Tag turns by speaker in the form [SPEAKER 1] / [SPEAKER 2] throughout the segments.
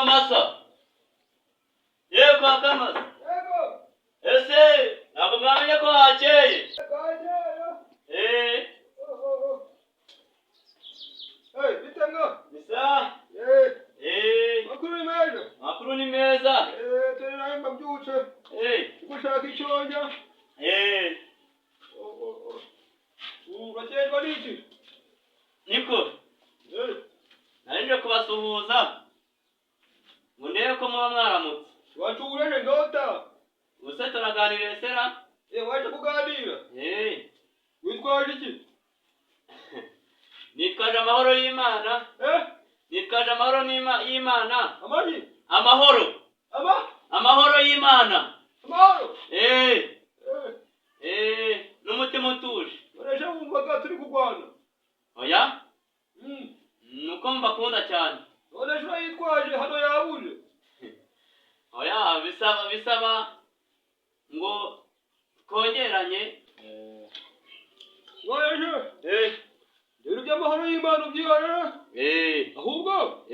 [SPEAKER 1] Kamasa. Yego Kamasa.
[SPEAKER 2] Yego.
[SPEAKER 1] Ese ntabwo mwamenye ko hakeye.
[SPEAKER 2] Bitenga.
[SPEAKER 1] Bisa.
[SPEAKER 2] Makuru ni meza.
[SPEAKER 1] Makuru ni meza.
[SPEAKER 2] Tena mbyutse. Gushaka icyonja. Uracyerwa n'iki?
[SPEAKER 1] Niko. Narinde kubasuhuza. Mundebe ko muba mwaramutse.
[SPEAKER 2] Wacureje ndota.
[SPEAKER 1] Use turaganira sera?
[SPEAKER 2] Waje kuganira. Witwaje iki?
[SPEAKER 1] Nitwaje amahoro y'Imana. Nitwaje amahoro y'Imana.
[SPEAKER 2] Amani?
[SPEAKER 1] Amahoro. Amahoro y'Imana.
[SPEAKER 2] Amahoro?
[SPEAKER 1] N'umutima utuje.
[SPEAKER 2] Urasha wumvaga turi kugwana.
[SPEAKER 1] Oya? Nuko mbakunda cyane.
[SPEAKER 2] Urasha yitwaje hano yabuje.
[SPEAKER 1] Oya, bisaba ngo kongeranye.
[SPEAKER 2] Waje? Dore by'amahoro y'Imana byihara. Ahubwo?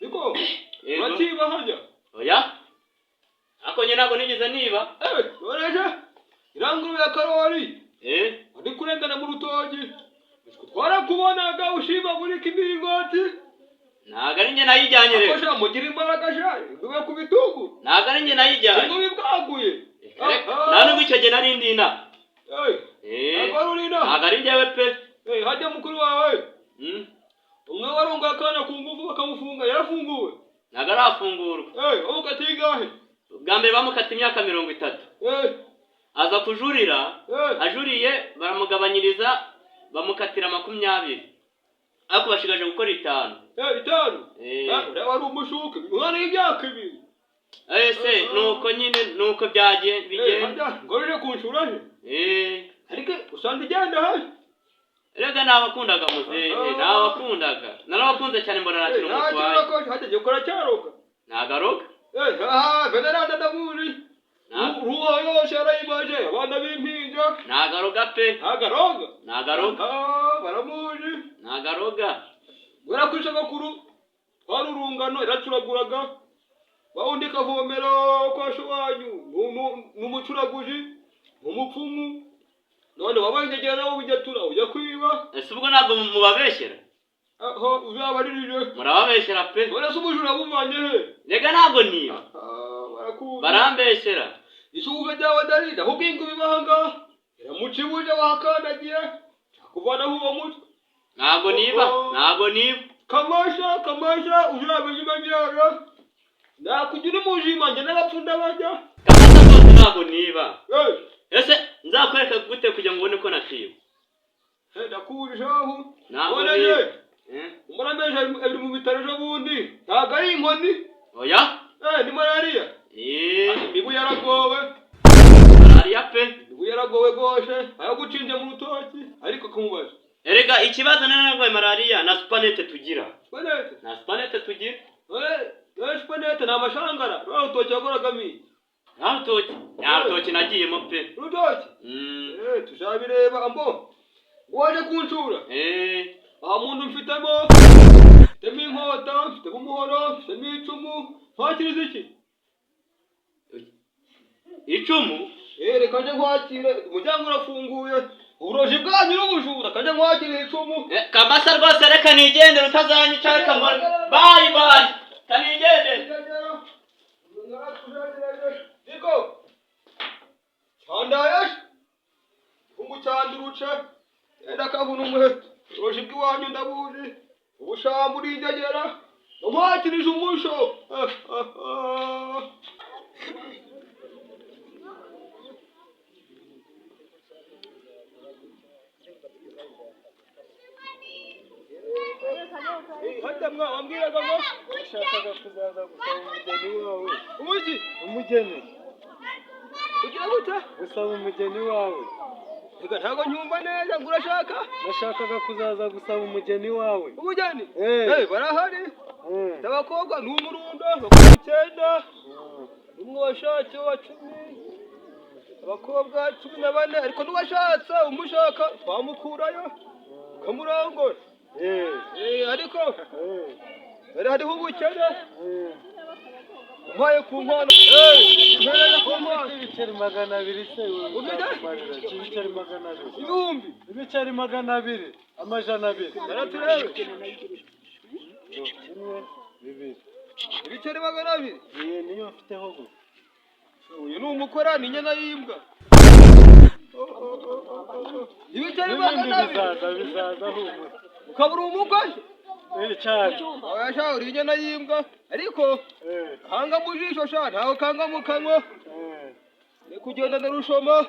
[SPEAKER 2] Niko. Urakiba hajya.
[SPEAKER 1] Oya? Ako nyine ntabwo nigeze niba.
[SPEAKER 2] Urasha? Iranguru ya Karori. Ari kurengana mu rutogi. Twarakubonaga ushima muri kimiringoti.
[SPEAKER 1] Ntabwo ari njye nayijyanye rero.
[SPEAKER 2] Akosha mugira imbaraga shaye. Ngube ku bitugu.
[SPEAKER 1] Ntabwo ari njye nayijyanye.
[SPEAKER 2] Ngo bibwaguye.
[SPEAKER 1] Nta nubwo icyo gihe nari ndina.
[SPEAKER 2] Agarurina.
[SPEAKER 1] Ntabwo ari njyewe pe.
[SPEAKER 2] Hajya mukuru wawe. Umwe waronga akana ku ngufu bakamufunga yarafunguwe.
[SPEAKER 1] Ntabwo arafungurwa.
[SPEAKER 2] Wowe katigahe.
[SPEAKER 1] Bwa mbere bamukata imyaka 30. Aza kujurira. Ajuriye baramugabanyiriza bamukatira 20. Ariko bashigaje gukora 5.
[SPEAKER 2] 5? Uraba ari umushuke. Umwana y'imyaka 2.
[SPEAKER 1] Ese nuko nyine nuko byagiye bigenda.
[SPEAKER 2] Ngorije kunshura he? Ariko usanga igenda haje.
[SPEAKER 1] Rega nabakundaga muzehe, nabakundaga. Narabakunze cyane mbona nakira umutwaye.
[SPEAKER 2] Nako haje gukora cyaroka.
[SPEAKER 1] Nagaroka?
[SPEAKER 2] Veneranda ndaburi. Ruwa yose arayimaje abana b'impinja.
[SPEAKER 1] Nagaroga pe.
[SPEAKER 2] Nagaroga. Baramuzi.
[SPEAKER 1] Nagaroga.
[SPEAKER 2] Gura kwishaka kuru. Twarurungano iracuraguraga. Bawundi kavomero kwa showanyu. Numucuraguji. Umupfumu. None wabangegera nawo ujatura ujya kwiba.
[SPEAKER 1] Ese ubwo ntabwo mubabeshyera?
[SPEAKER 2] Uzabaririje.
[SPEAKER 1] Murababeshyera pe.
[SPEAKER 2] Ora subujura buvanye he?
[SPEAKER 1] Rega ntabwo niba. Barambeshyera.
[SPEAKER 2] Isubuga ryawe darida hubinga bibahanga. Iramucibuje wahakandagiye. Kuvana huwo muco.
[SPEAKER 1] Ntabwo niba.
[SPEAKER 2] Kamasha uzabijima byara. Nakugira mujima nge n'abapfunda bajya.
[SPEAKER 1] Kamasa ntabwo niba. Ese nzakwereka gute kugira ngo ubone ko nakiba?
[SPEAKER 2] Ndakurishaho.
[SPEAKER 1] Nabone.
[SPEAKER 2] Umurameje ari mu bitaro jo bundi. Ntago ari inkoni.
[SPEAKER 1] Oya?
[SPEAKER 2] Ni malaria. Imibu yaragowe.
[SPEAKER 1] Malaria pe.
[SPEAKER 2] Imibu yaragowe goshe. Ayo gucinje mu rutoki ariko kumubaza.
[SPEAKER 1] Erega ikibazo nanagoye malaria na supanete tugira.
[SPEAKER 2] Supanete?
[SPEAKER 1] Na supanete tugira.
[SPEAKER 2] Supanete na mashangara. Rutoki yakoragami.
[SPEAKER 1] Rutoki nagiyemo pe.
[SPEAKER 2] Rutoki? Tushabireba ambo. Waje kunshura? Muntu mfitemo. Mfitemo inkota, mfitemo umuhoro, mfitemo icumu. Nkwakiriza iki?
[SPEAKER 1] Icumu?
[SPEAKER 2] Reka nje nkwakire. Umuryango urafunguye. Uburoji bwanyu n'ubujura. Kanje nkwakire icumu.
[SPEAKER 1] Kamasa rwose reka nigendere utazanyica reka mbona. Bye. Kanigende.
[SPEAKER 2] Niko. Chandayesh. Ungu chanduruce. Enda kabuna umuheto. Uburoji bw'iwanyu ndabuzi. Ubushambu urijegera. Nkwakirije umusho. Hatamwa wambwiraga ngo
[SPEAKER 3] ushakaga kuzaza gusaba umugeni wawe.
[SPEAKER 2] Umugeni. Ugira gute?
[SPEAKER 3] Gusaba umugeni wawe.
[SPEAKER 2] Ega ntago nyumva neza ngurashaka.
[SPEAKER 3] Nashakaga kuzaza gusaba umugeni wawe.
[SPEAKER 2] Umugeni? Barahari. Tabakobwa n'umurundo 9. Umwe washatse wa 10. Abakobwa 14 ariko n'uwashatse umushaka twamukurayo. Kamurangora.
[SPEAKER 3] Ariko
[SPEAKER 2] dore hariho ubukene umpaye ku nkwano mpereye ku nkwano
[SPEAKER 3] ibiceri 200 se ibiceri 200
[SPEAKER 2] ibihumbi
[SPEAKER 3] ibiceri 200 amajana 2
[SPEAKER 2] yaraturebe
[SPEAKER 3] bibiri
[SPEAKER 2] ibiceri 200
[SPEAKER 3] iyi niyo mfiteho go
[SPEAKER 2] uyu ni umukorani inyana y'imbwa ibiceri 200
[SPEAKER 3] bizaza humura
[SPEAKER 2] ukabura umugore
[SPEAKER 3] cyane
[SPEAKER 2] oya sha uri inyana y'imbwa ariko kanga mu jisho sha ntawe kanga mu kanwa ni kugenda na rushoma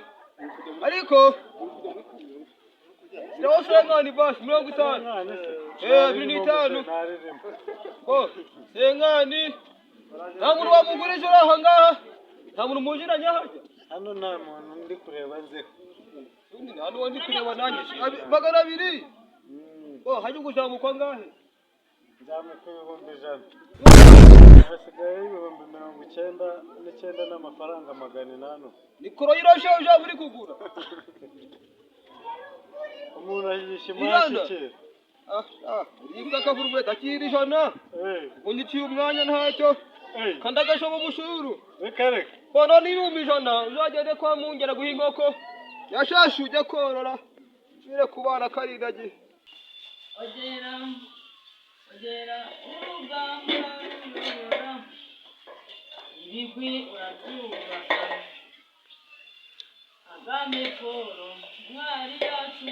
[SPEAKER 2] ariko siraho senkani basi 50 25 ko senkani nta muntu wamugurije uri aha ngaha nta muntu mujiranye hajya
[SPEAKER 3] hano nta muntu ndi kureba nzeho
[SPEAKER 2] nta n'uwo ndi kureba nanjye 200 hajya kuzamuka ngahe
[SPEAKER 3] nzamuka 100 hasigaye 99 n'amafaranga 800
[SPEAKER 2] ni kuro yirashe uje muri kugura
[SPEAKER 3] umuntu yishimashye
[SPEAKER 2] imbwa kavurwe takiri jana unyiciye umwanya ntacyo kandi agashobo mushuru
[SPEAKER 3] reka
[SPEAKER 2] bona n'ibihumbi 100 uzagende kwa mungera guha inkoko yashashe ujya korora bire kubana karidagi
[SPEAKER 4] ogera urugamba rurora ibigwi urabyubaka agame poro mwari yacu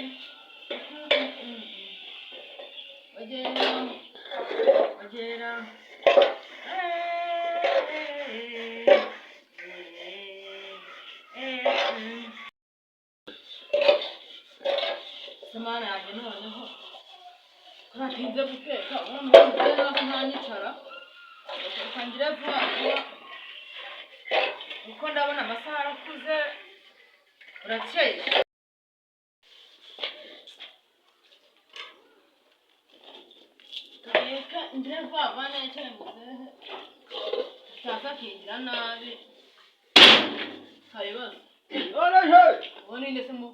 [SPEAKER 4] ogera semana yanjye noneho ntatinze guteka uramutse naho ntanyicara ukangira vuba vuba kuko ndabona amasaha arakuze urakeye reka ngire vuba vuba necare muzehe ataza akingira nabi kabibazo uwo ni nde se mu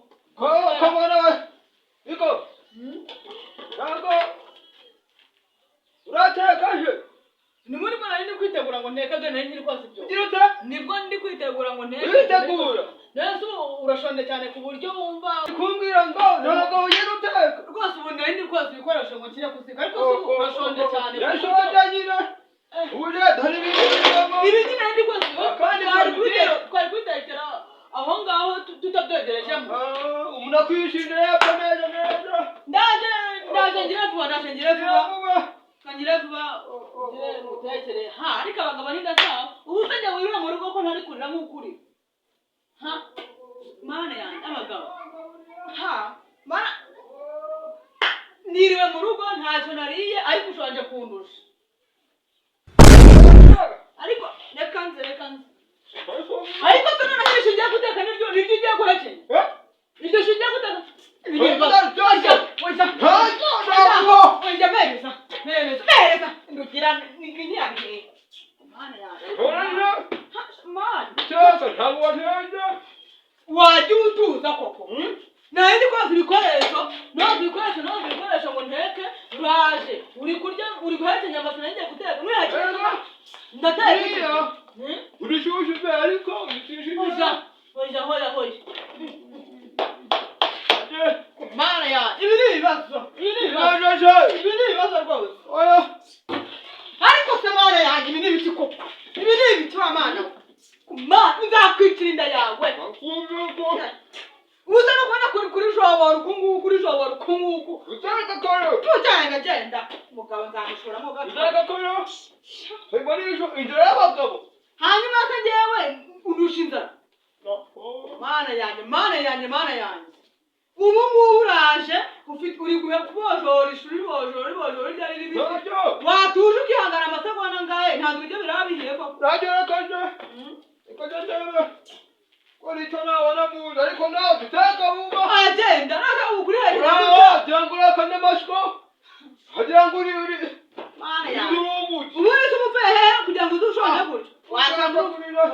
[SPEAKER 2] kamana we iko ntabwo uratekaje
[SPEAKER 4] nimuri ko nari ndi kwitegura ngo nteka dore nari kwasi byo
[SPEAKER 2] girute
[SPEAKER 4] nibwo ndi kwitegura ngo nteka
[SPEAKER 2] witegura
[SPEAKER 4] nese urashonde cyane ku buryo wumva
[SPEAKER 2] kumbwira ngo ntabwo ugiye uteka
[SPEAKER 4] rwose ubu nari ndi kwasi ibikoresho ngo nshyire kusika ariko si urashonde cyane
[SPEAKER 2] yashonde nyine uje dore
[SPEAKER 4] ibi nyine nari ndi kwasi kandi twari kwitekera aho ngaho tutabyegerejemo
[SPEAKER 2] umuntu akwishimiye yapfa neza
[SPEAKER 4] ndaje ngira vuba kangira vuba utekere ariko abagabo n'indasaho ubu se njye wirira mu rugo ko ntari kurira nk'ukuri mana yanjye abagabo mana niriwe mu rugo ntacyo nariye ariko ushonje kundusha ariko reka nze ariko se none nisho ugiye guteka niryo ugiye kurekenya iryo sho ugiye guteka mereza ndugira ntiyabihe mana yanjye wajya utuza koko nawe ndi koza ibikoresho ngo nteke uraje uri kurya uri guhekenya amasa nagiye guteka nuyakeka ndateka
[SPEAKER 2] urishushe ariko urishushe
[SPEAKER 4] hoya mana yanjye ibi ni ibibazo rwose ariko se mana yanjye ibi ni ibiki koko ibi ni ibiki wa mana nzakwicira inda yawe uza no kubona kuri jobora uku nguku tucyanga genda umugabo nzamushoramo gato
[SPEAKER 2] inzira y'abagabo
[SPEAKER 4] hanyuma se njyewe undusha inzara mana yanjye ubu ngubu uraje uri guhe kubojora ishuri bojora ibyo ari bibisi watuje ukihangana amasegonda ngahe ntabwo ibyo birabihiye koko
[SPEAKER 2] kuri icyo nabona muzi ariko nawe duteka buba
[SPEAKER 4] agenda naga ubu kuri hejuru
[SPEAKER 2] wagira ngo urakane amashwo wagira ngo uri
[SPEAKER 4] mana yanjye ubu ese umuvuye hehe kugira ngo uze ushonje gutyo wasanga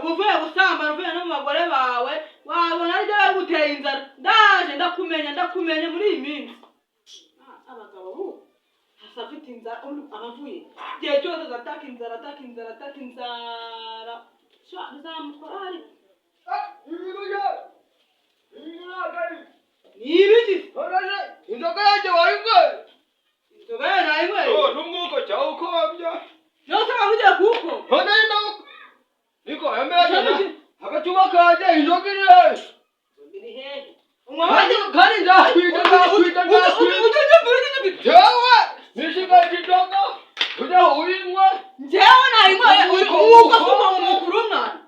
[SPEAKER 4] uvuye gusambana uvuye no mu bagore bawe wabona aribyo yaguteye inzara ndaje ndakumenya muri iyi minsi abagabo ubu hasa afite inzara abavuye igihe cyose azataka inzara bizamutwara hari ni ibiki
[SPEAKER 2] inzoga yanjye wayinyweye
[SPEAKER 4] inzoga yawe nayinyweye
[SPEAKER 2] n'umwuka cyangwa ukobya
[SPEAKER 4] yose wabugiye kuko
[SPEAKER 2] niko yamenye agacupa kanjye inzoga iri hehe
[SPEAKER 4] iri hehe
[SPEAKER 2] kandi nzakwita jewe nishigaje inzoga ujya uyinywa
[SPEAKER 4] njyewe nayinyweye umwuka kuva mu mukuru w'umwana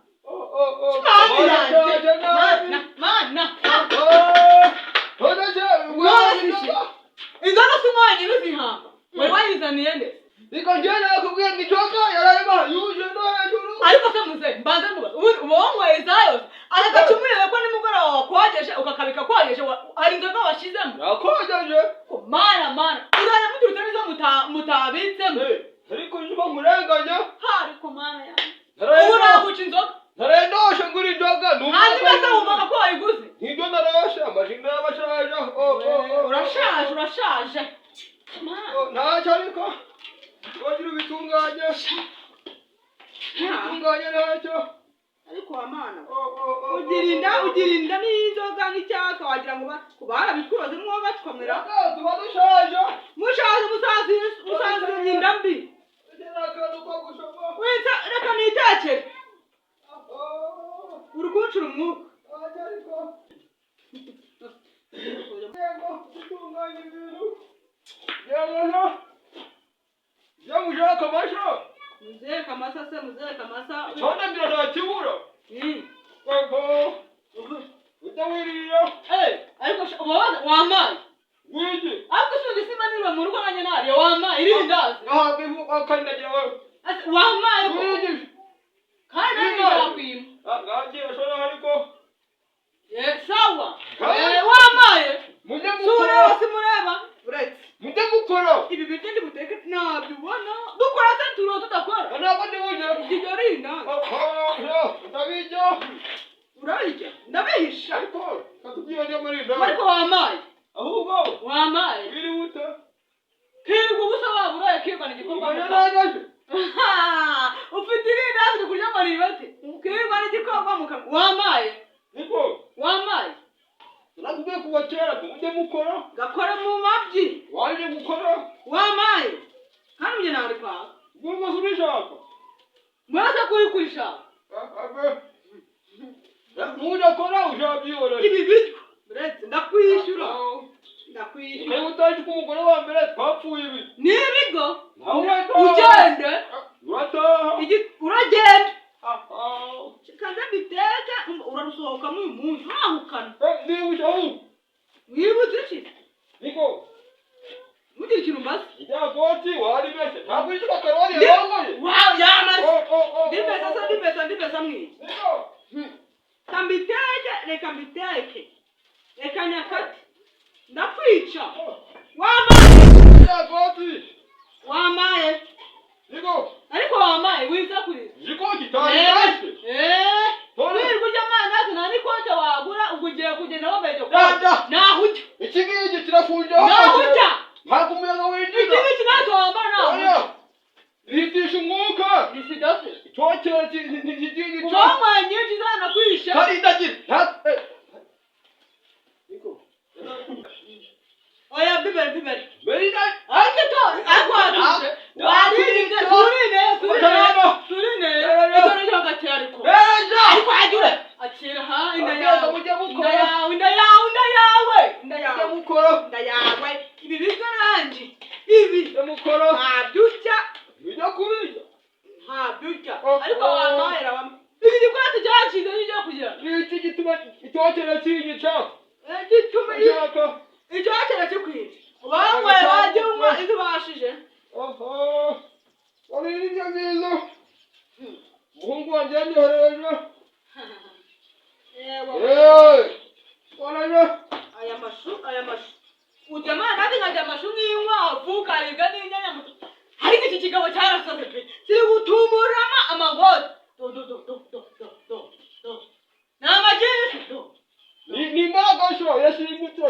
[SPEAKER 4] inzoga si umwanya ibizihamba wari wayizaniye nde
[SPEAKER 2] niko njyewe nakubwiye ngo inzoga yarareba yuje no hejuru
[SPEAKER 4] ariko se muze mbanze muba uba wanyweye zayo aka gacumurire ko nimugoroba wakwageje ukakabika kwageje hari inzoga washyizemo
[SPEAKER 2] nakwageje
[SPEAKER 4] mana uzajya muturutse n'izo mutabitsemo
[SPEAKER 2] ariko njuba murenganya
[SPEAKER 4] ariko mana yawe ubu naguca inzoga
[SPEAKER 2] ntarendoshe ngura inzoga
[SPEAKER 4] handi mbese wumvaga ko wayiguze
[SPEAKER 2] nibyo naroshe amajinga y'abashaje
[SPEAKER 4] urashaje
[SPEAKER 2] ntacyo ariko wagira ubitunganye ntacyo
[SPEAKER 4] ariko wa mana ugira inda n'inzoga n'icyaka wagira ngo barabikuroze mwo bakomera
[SPEAKER 2] tuba dushaje
[SPEAKER 4] mushaje musazi inda mbi wita reka nitekere uri kuncura umwuka muzehe kamasa
[SPEAKER 2] chona ngira nakibura utawiriyo
[SPEAKER 4] ariko wamaye
[SPEAKER 2] wiji
[SPEAKER 4] ariko shundi simanirwa mu rugo nanye nari wamaye irindazi
[SPEAKER 2] ahabivu akandagira wewe
[SPEAKER 4] wamaye
[SPEAKER 2] wiji
[SPEAKER 4] kandi ngiyakwima
[SPEAKER 2] ngaje ashora hariko
[SPEAKER 4] sawa wamaye
[SPEAKER 2] mujye
[SPEAKER 4] mukora simureba uretse
[SPEAKER 2] mujye mukora
[SPEAKER 4] ibi bintu ndi buteke nabibona dukora tanturo tudakora
[SPEAKER 2] ntabwo ndi buje
[SPEAKER 4] igijorinda
[SPEAKER 2] ndabijya
[SPEAKER 4] urayijya ndabihisha
[SPEAKER 2] ariko katugiye ndio murinda
[SPEAKER 4] ariko wamaye
[SPEAKER 2] ahubwo
[SPEAKER 4] wamaye
[SPEAKER 2] biri uta
[SPEAKER 4] kirwa ubusa waburaye kirwa n'igikorwa
[SPEAKER 2] nagaje
[SPEAKER 4] ufite irindazi kurya maribate kirwa n'igikorwa muka wamaye
[SPEAKER 2] niko
[SPEAKER 4] wamaye
[SPEAKER 2] nakubwiye kuva kera mujye mukora
[SPEAKER 4] gakora mu mabyi
[SPEAKER 2] waje gukora
[SPEAKER 4] wamaye kandi uje nari kwa
[SPEAKER 2] ngomba subishaka
[SPEAKER 4] mwaza kuyikurisha
[SPEAKER 2] muja kora ujabyibora
[SPEAKER 4] ibi bityo uretse ndakwishyura
[SPEAKER 2] Niba utaje ko umugore wa mbere twapfuye ibi
[SPEAKER 4] n'ibigo
[SPEAKER 2] ugende
[SPEAKER 4] uragenda kandi biteka urarusohoka mu munsi wahukana wibutse iki
[SPEAKER 2] niko
[SPEAKER 4] mugira ikintu mbaza
[SPEAKER 2] ibyagoti wari mese ntabwo icyo karwari yarongoye
[SPEAKER 4] ndibesa mwiza reka mbiteke reka nyakati ndakwica wamaye
[SPEAKER 2] niko
[SPEAKER 4] ariko wamaye wiza kuri
[SPEAKER 2] niko kitayashe
[SPEAKER 4] wirirwa ujya amandazi nta n'ikote wagura ubwo ugiye kugenda wambaye iryo
[SPEAKER 2] kote
[SPEAKER 4] naho ujya
[SPEAKER 2] iki ngiki kirafunze
[SPEAKER 4] naho ujya
[SPEAKER 2] ntabwo umuyaga winjira
[SPEAKER 4] iki ngiki ntacyo wambara naho ujya
[SPEAKER 2] bitisha umwuka
[SPEAKER 4] bisidase
[SPEAKER 2] icyokere ntikigira
[SPEAKER 4] kuba wambaye nyinshi zanakwishe
[SPEAKER 2] karindagira niko
[SPEAKER 4] oya biberi
[SPEAKER 2] berida
[SPEAKER 4] ariko akwaduje warinde turine itoro ryo gatera ariko ajure akira ha inda yawe ibi bigaranje ibi
[SPEAKER 2] mukoro
[SPEAKER 4] ntabyujya
[SPEAKER 2] bijya kubijya
[SPEAKER 4] ntabyujya ariko wamahera iki gikwati cyakize n'ijya kugira
[SPEAKER 2] n'iki gituma icyokere kinyica
[SPEAKER 4] gituma icyokere kikwica bamwe bajya unywa ibyo bashije
[SPEAKER 2] wabiri ibyo byiza umuhungu wanjye yanyohereje waraje
[SPEAKER 4] aya mashu ujyamana nanjye nkajya amashu nk'inkwavu karibwa n'inyanya muto ariko iki kigabo cyarasaze pe kiri gutumuramo amagoti ni amagezi
[SPEAKER 2] ni imbaraga sho yashyira imbuto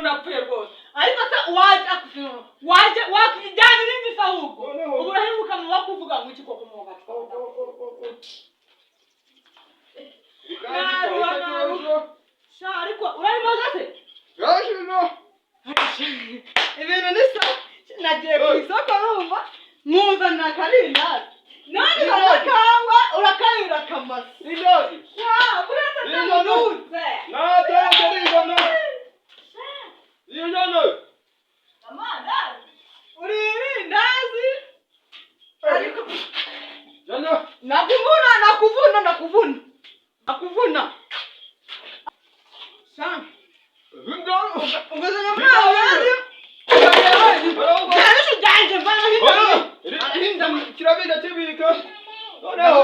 [SPEAKER 4] napfuye rwose ariko se waje wakijyana n'indi sahuko ubu uraheruka mu bakuvuga ngo iki koko mu gato sha ariko urarimoza se
[SPEAKER 2] yashino
[SPEAKER 4] ibintu nisa nagiye ku isoko numva muzana karinda nani barakangwa urakayura kamasa
[SPEAKER 2] indodi
[SPEAKER 4] burasa n'uze
[SPEAKER 2] natekereza Yano.
[SPEAKER 4] Amanda. Uri ndazi. Ariko
[SPEAKER 2] Yano.
[SPEAKER 4] Nakuvuna. Sam.
[SPEAKER 2] Vindo.
[SPEAKER 4] Ungazanya mwawe. Kana shujanje bana hinda.
[SPEAKER 2] Hinda kirabega tibika. Noneho.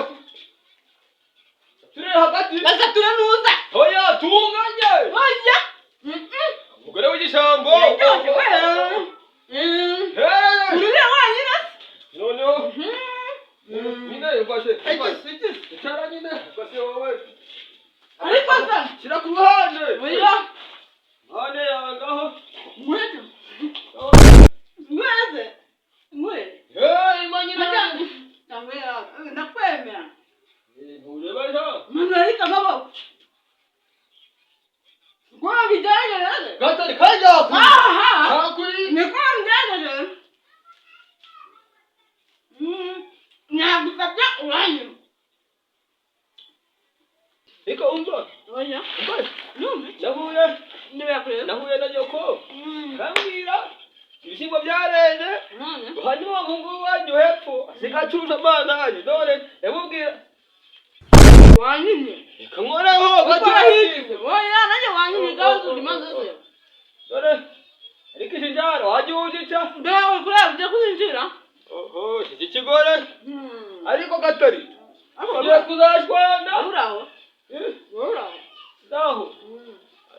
[SPEAKER 2] Turi hagati.
[SPEAKER 4] Basa turanuza.
[SPEAKER 2] Oya tunganye.
[SPEAKER 4] Oya.
[SPEAKER 2] Mugore w'igishambo.
[SPEAKER 4] Uriya wanyina.
[SPEAKER 2] Noneho. Nyine mfashe. Icara nyine. Mfashe wowe.
[SPEAKER 4] Ariko sa.
[SPEAKER 2] Shira ku ruhande.
[SPEAKER 4] Oya.
[SPEAKER 2] Hane yangaho.
[SPEAKER 4] Mwete. Mwete.
[SPEAKER 2] Hey, manyina.
[SPEAKER 4] Tambaya. Nakwemera.
[SPEAKER 2] Ntureba sha.
[SPEAKER 4] Manarika maboko. Kwa bijyanye
[SPEAKER 2] Gatari kajya. Hakuri.
[SPEAKER 4] ni kwa bijyanye nagufata uranyuma
[SPEAKER 2] Iko umva.
[SPEAKER 4] oya
[SPEAKER 2] Numva. Nahuye na nyoko. Kambwira. Ibishyimbo byarenze. Hanyuma mungu wanyu hepfo. Sikacuza amana yanyu. Dore yamubwira.
[SPEAKER 4] wanyine
[SPEAKER 2] Kamworaho
[SPEAKER 4] gatahije oya nanjye wanyine gazo dimanze se
[SPEAKER 2] Dore. Ariko ishinjaro wajujica.
[SPEAKER 4] ndawe kurabye kuzinjira
[SPEAKER 2] Oho, iki kigore. Ariko gatari. Aho kuzashwana.
[SPEAKER 4] uraho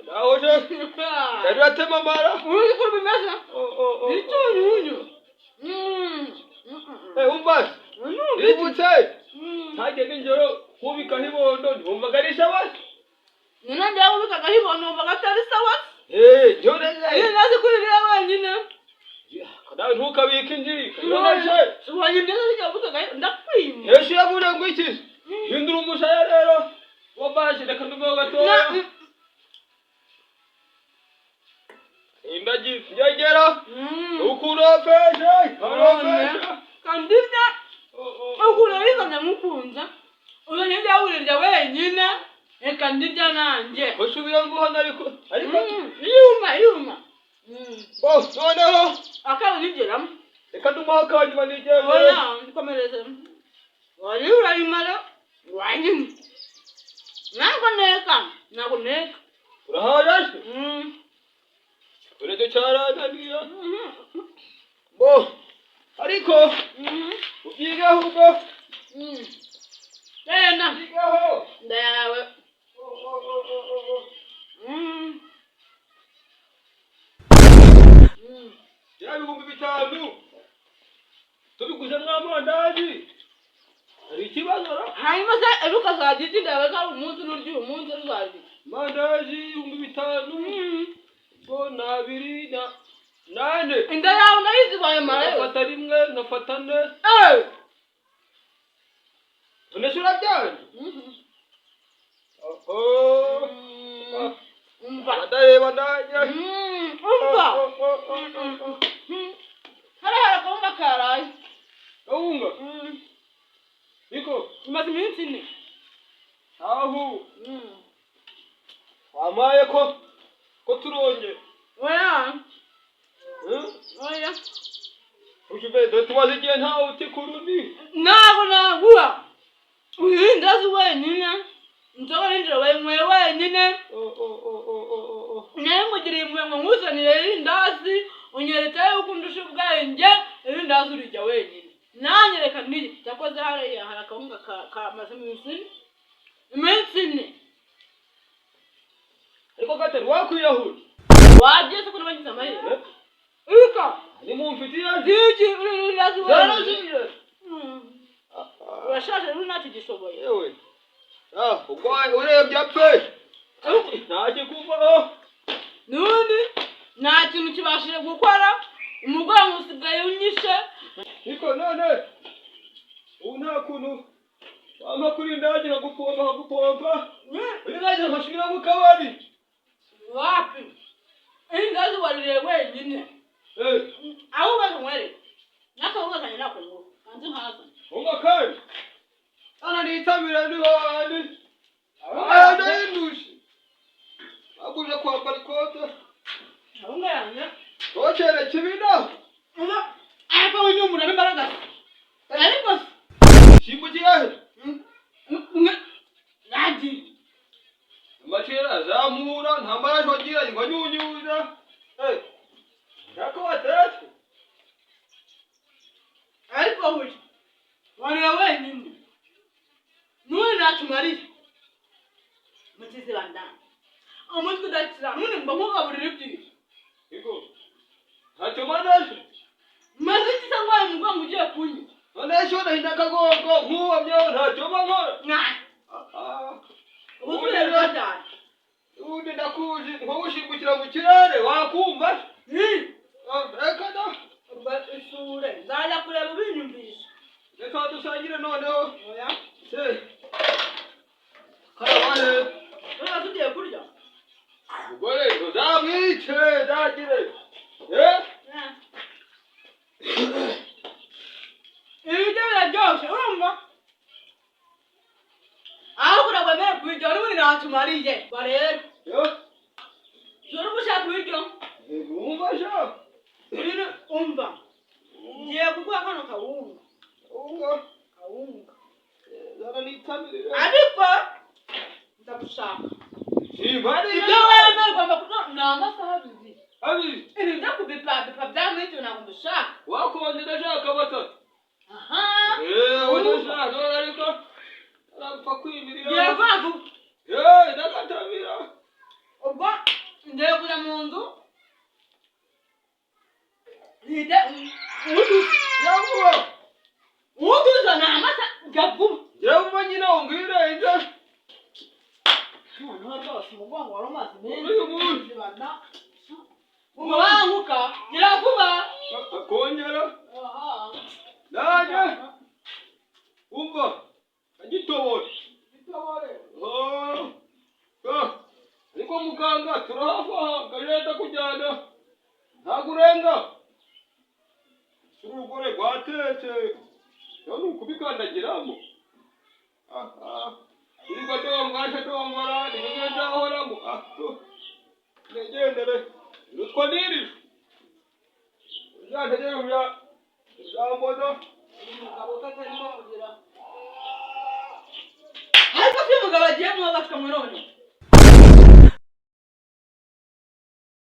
[SPEAKER 2] Naho je. Yaratema mara.
[SPEAKER 4] uri ko bimeze
[SPEAKER 2] Oh.
[SPEAKER 4] icyunyunyu
[SPEAKER 2] Umva. Ibutse. Ntage ninjoro kubika hibondo ntumvagarisha bose.
[SPEAKER 4] nina ndawe ubikaga hibono bagatari sawa
[SPEAKER 2] Yoneze.
[SPEAKER 4] nazi kurira wanyine
[SPEAKER 2] Kada ntukabika injiri. Yoneze.
[SPEAKER 4] wanyine ndazi ubikaga ndakwima
[SPEAKER 2] Yesu yavuze ngo iki? Hindura umusaya rero. Wabaje reka ndugo gatoya. Indagi yagera. Ukurofeshe.
[SPEAKER 4] Kandibya ukurariza ndamukunza uranye byawurira wenyine reka ndibya nanjye
[SPEAKER 2] Usubira ngo hano ariko
[SPEAKER 4] yuma
[SPEAKER 2] noneho
[SPEAKER 4] akabonigiramo
[SPEAKER 2] reka ndumuha kanyuma nigeze
[SPEAKER 4] oya ndikomereze wari urayimara wanyine ntabwo neka
[SPEAKER 2] urahaje uretse cyarananiye ariko ubyigaho ubwo
[SPEAKER 4] genda
[SPEAKER 2] ubyigaho
[SPEAKER 4] ndayawe
[SPEAKER 2] ya ibihumbi 5 tubiguze mwamandazi hari ikibazo
[SPEAKER 4] hanyuma se eruka zagiti ndawe ko umunsi n'uryo umunsi ruzagiti
[SPEAKER 2] mandazi 5 bo na 2 na 8
[SPEAKER 4] inda yawe nayizibaye marayo
[SPEAKER 2] nafata rimwe nafata ne uneshura byane Adareba ndajya
[SPEAKER 4] umva hariya kumva karaye
[SPEAKER 2] Kaunga Niko
[SPEAKER 4] imaze iminsi ine
[SPEAKER 2] aho wamaye ko turonye
[SPEAKER 4] oya oya
[SPEAKER 2] Ushube tumaze igihe ntawe utikurundi
[SPEAKER 4] ntabwo naguha uhindazi wenyine nzobora injira wenyine nawe mugiriye impuhwe ngo nkuzanire irindazi unyeretse yuko undusha ubwenge irindazi urijya wenyine nanjye reka nirye cyakoze hariya hari akawunga kamaze iminsi ine
[SPEAKER 2] ariko gatari wakwiyahura
[SPEAKER 4] wagiye se ko nabagize amahirwe Ika
[SPEAKER 2] ni mumfitiye
[SPEAKER 4] ziki irindazi wenyine urashaje rero ntacyo gishoboye
[SPEAKER 2] yewe ubwo urebye apfe ntacyo kuvaho
[SPEAKER 4] nundi ntacyo ntimukibashije gukora umugongo usigaye unyishe.
[SPEAKER 2] Niko none ubu nta kuntu wampa kuri ndage nkagupompa uri ndage nkashira mu kabari.
[SPEAKER 4] Wapi? Ingazi warire wenyine. Aho bazumwere. Nakavuga kanye nakongo. Kanze nkaza.
[SPEAKER 2] Unga kandi. Ana nitamira ndi handi. Aya ndindushi. Akuje kwambara ikote.
[SPEAKER 4] Unga yanya.
[SPEAKER 2] Tochere kibina.
[SPEAKER 4] Unga ako unyumura n'imbaraga. Ariko
[SPEAKER 2] shimbugiye.
[SPEAKER 4] Nadi.
[SPEAKER 2] Machera zamura ntambara shogira ngo nyunyuza. Yako watatu.
[SPEAKER 4] Ariko huye. Warire wenyine. None natumari. Mutize bandana. Umutwe udakira none mba mugaburira ibyiza.
[SPEAKER 2] Iko. Ntacyo manashe.
[SPEAKER 4] Maze kitangwaye umugongo ugiye kunywa.
[SPEAKER 2] None sho ndahinda kagongo nkuwa byo ntacyo bankora.
[SPEAKER 4] Ubusure bwatanye.
[SPEAKER 2] Undi ndakuzi nko gushingukira mu kirere wakumva? Reka da.
[SPEAKER 4] Ubusure nzajya kureba ubinyumvisha.
[SPEAKER 2] Reka dusangire noneho.
[SPEAKER 4] Oya.
[SPEAKER 2] Se. Karawane.
[SPEAKER 4] Ura tugiye kurya.
[SPEAKER 2] Ugore uzamwice dagire.
[SPEAKER 4] Ibyo biraryoshe urumva? Aho kuragwa mbere kubiryo n'ubundi ntatumariye. Barebe. Joro ubushaka kubiryo.
[SPEAKER 2] Umva sha.
[SPEAKER 4] Ibintu umva. Ngiye kuguha kano kawunga. Kawunga.
[SPEAKER 2] Zara nitamire.
[SPEAKER 4] Ariko ndagushaka.
[SPEAKER 2] Ibari.
[SPEAKER 4] Ibyo wewe ugomba kuno n'amasaha abiri.
[SPEAKER 2] Abi.
[SPEAKER 4] Ibi ndakubipa byamwite ntabwo ndashaka.
[SPEAKER 2] Wakonje ndashaka batatu.
[SPEAKER 4] Aha.
[SPEAKER 2] Ndashaka ariko arapfa kwimirira.
[SPEAKER 4] Yego avu.
[SPEAKER 2] Ndakatabira.
[SPEAKER 4] Ubwo ngiye kujya mu nzu. Nide
[SPEAKER 2] Yavuba.
[SPEAKER 4] uduza n'amasa gavuba.
[SPEAKER 2] Yavuba nyine ongire inda.
[SPEAKER 4] None rwose umugongo wari umaze
[SPEAKER 2] Uyu muntu.
[SPEAKER 4] iminsi bana. Umubanguka nyiravuba.
[SPEAKER 2] Akongera.
[SPEAKER 4] Aha.
[SPEAKER 2] Naje. Umva. Agitobora.
[SPEAKER 4] Bitobore.
[SPEAKER 2] Ariko muganga turahafa kajeta kujyana. Ntagurenga. Urugore rwatetse. None ukubikandagiramo. Iriko tomwasha tomvara nigenda horamo. Negendere. Rutwa niri. Ndantegere uya. Jamboza.
[SPEAKER 4] Umugabo katarimo kugira. Ariko se umugabo agiye mu bafite mu none.